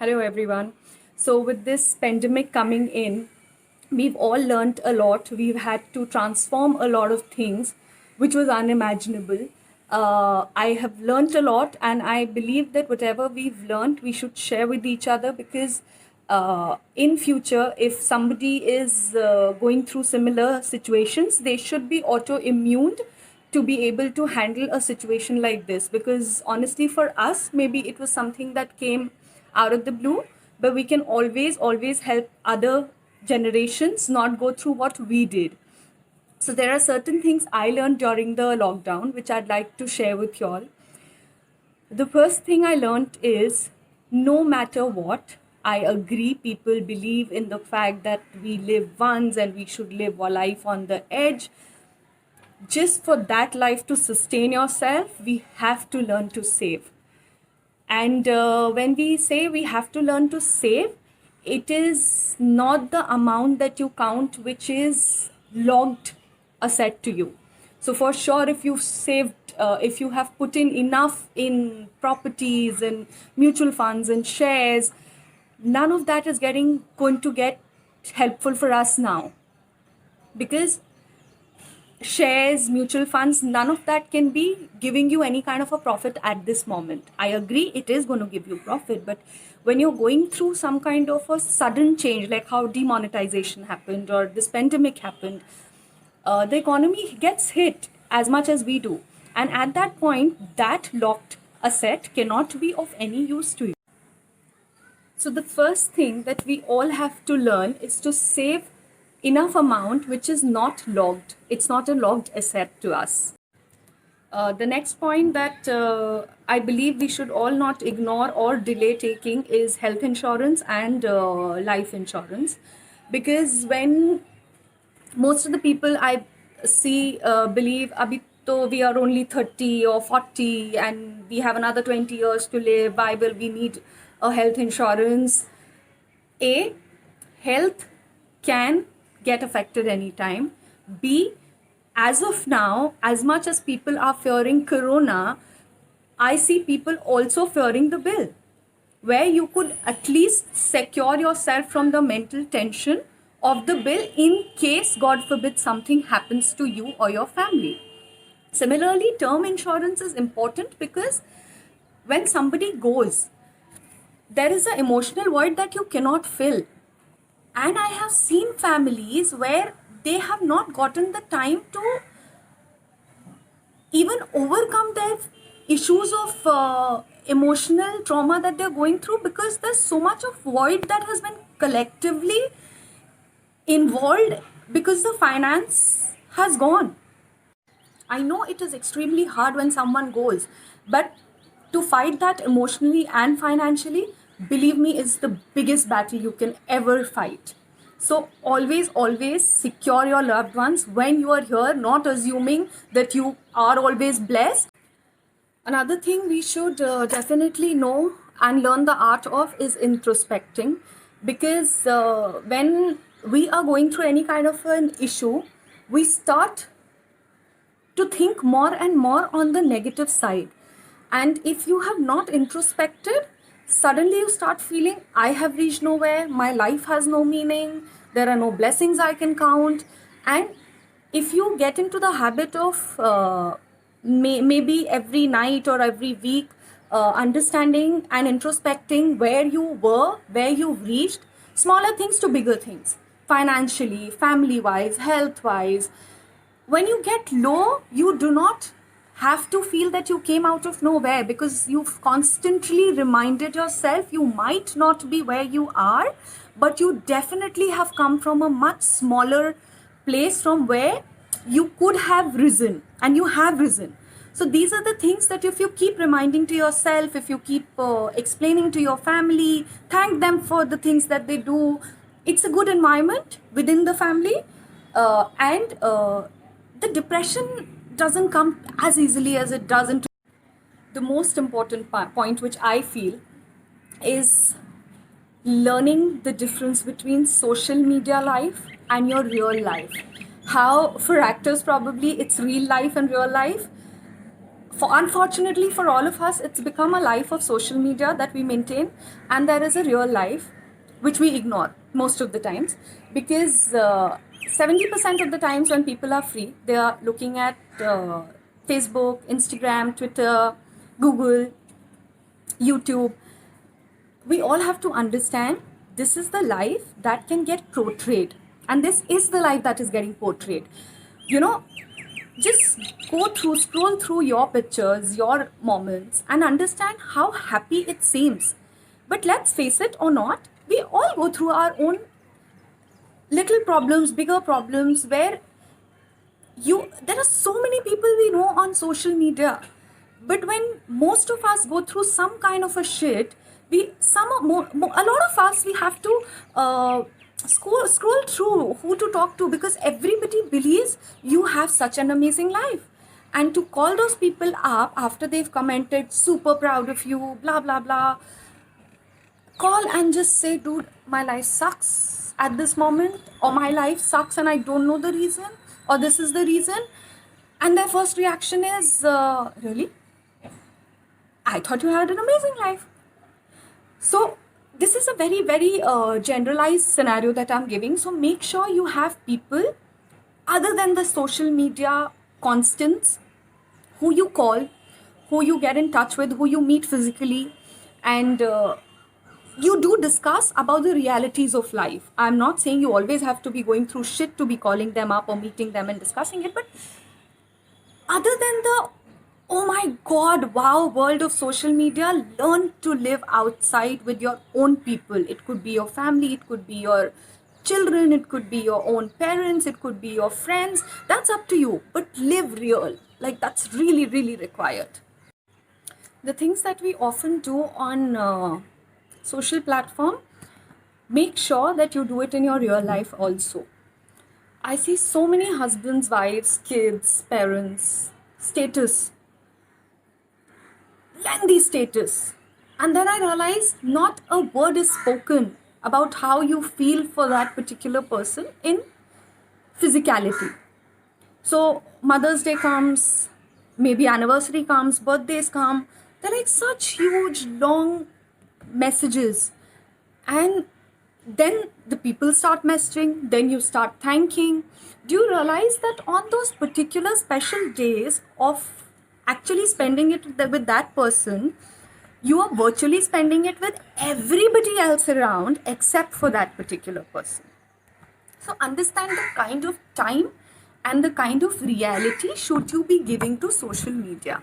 Hello, everyone. So, with this pandemic coming in, we've all learned a lot. We've had to transform a lot of things, which was unimaginable. I have learned a lot, and I believe that whatever we've learned, we should share with each other because in future, if somebody is going through similar situations, they should be auto-immune to be able to handle a situation like this. Because honestly, for us, maybe it was something that came out of the blue, but we can always help other generations not go through what we did. So there are certain things I learned during the lockdown which I'd like to share with you all. The first thing I learned is no matter what, I agree people believe in the fact that we live once and we should live our life on the edge. Just for that life to sustain yourself, we have to learn to save. And when we say we have to learn to save, it is not the amount that you count which is logged asset to you. So for sure, if you've saved, if you have put in enough in properties and mutual funds and shares, none of that is going to get helpful for us now, because shares, mutual funds, none of that can be giving you any kind of a profit at this moment. I agree it is going to give you profit, but when you're going through some kind of a sudden change, like how demonetization happened or this pandemic happened, the economy gets hit as much as we do. And at that point, that locked asset cannot be of any use to you. So the first thing that we all have to learn is to save enough amount which is not logged. It's not a logged asset to us. The next point that I believe we should all not ignore or delay taking is health insurance and life insurance. Because when most of the people I see believe, abhi to we are only 30 or 40 and we have another 20 years to live, why will we need a health insurance? A, health can get affected anytime. B, as of now, as much as people are fearing corona, I see people also fearing the bill, where you could at least secure yourself from the mental tension of the bill in case, God forbid, something happens to you or your family. Similarly, term insurance is important because when somebody goes, there is an emotional void that you cannot fill. And I have seen families where they have not gotten the time to even overcome their issues of emotional trauma that they're going through, because there's so much of void that has been collectively involved because the finance has gone. I know it is extremely hard when someone goes, but to fight that emotionally and financially, believe me, is the biggest battle you can ever fight. So always secure your loved ones when you are here, not assuming that you are always blessed. Another thing we should definitely know and learn the art of is introspecting, because when we are going through any kind of an issue, we start to think more and more on the negative side. And if you have not introspected, suddenly you start feeling, I have reached nowhere, my life has no meaning, there are no blessings I can count. And if you get into the habit of maybe every night or every week understanding and introspecting where you were, where you've reached, smaller things to bigger things, financially, family wise, health wise, when you get low, you do not have to feel that you came out of nowhere, because you've constantly reminded yourself you might not be where you are, but you definitely have come from a much smaller place from where you could have risen, and you have risen. So these are the things that if you keep reminding to yourself, if you keep explaining to your family, thank them for the things that they do, it's a good environment within the family. And the depression doesn't come as easily as it does into. The most important point which I feel is learning the difference between social media life and your real life. How for actors probably it's real life and real life. For unfortunately for all of us, it's become a life of social media that we maintain, and there is a real life which we ignore most of the times, because 70% of the times when people are free, they are looking at Facebook, Instagram, Twitter, Google, YouTube. We all have to understand this is the life that can get portrayed, and this is the life that is getting portrayed. You know, just scroll through your pictures, your moments, and understand how happy it seems. But let's face it or not, we all go through our own little problems, bigger problems, where there are so many people we know on social media, but when most of us go through some kind of a shit, a lot of us, we have to scroll through who to talk to, because everybody believes you have such an amazing life, and to call those people up after they've commented super proud of you, blah blah blah, call and just say, dude, my life sucks at this moment, or my life sucks and I don't know the reason, or this is the reason. And their first reaction is, really? I thought you had an amazing life. So this is a very, very generalized scenario that I'm giving. So make sure you have people other than the social media constants who you call, who you get in touch with, who you meet physically, and you do discuss about the realities of life. I'm not saying you always have to be going through shit to be calling them up or meeting them and discussing it, but other than the oh my god, wow, world of social media, learn to live outside with your own people. It could be your family, it could be your children, it could be your own parents, it could be your friends. That's up to you, but live real. Like, that's really, really required. The things that we often do on social platform, make sure that you do it in your real life also. I see so many husbands, wives, kids, parents, status, lengthy status, and then I realize not a word is spoken about how you feel for that particular person in physicality. So Mother's Day comes, maybe anniversary comes, birthdays come, they're like such huge long messages, and then the people start messaging, then you start thanking. Do you realize that on those particular special days of actually spending it with that person, you are virtually spending it with everybody else around except for that particular person? So understand the kind of time and the kind of reality should you be giving to social media.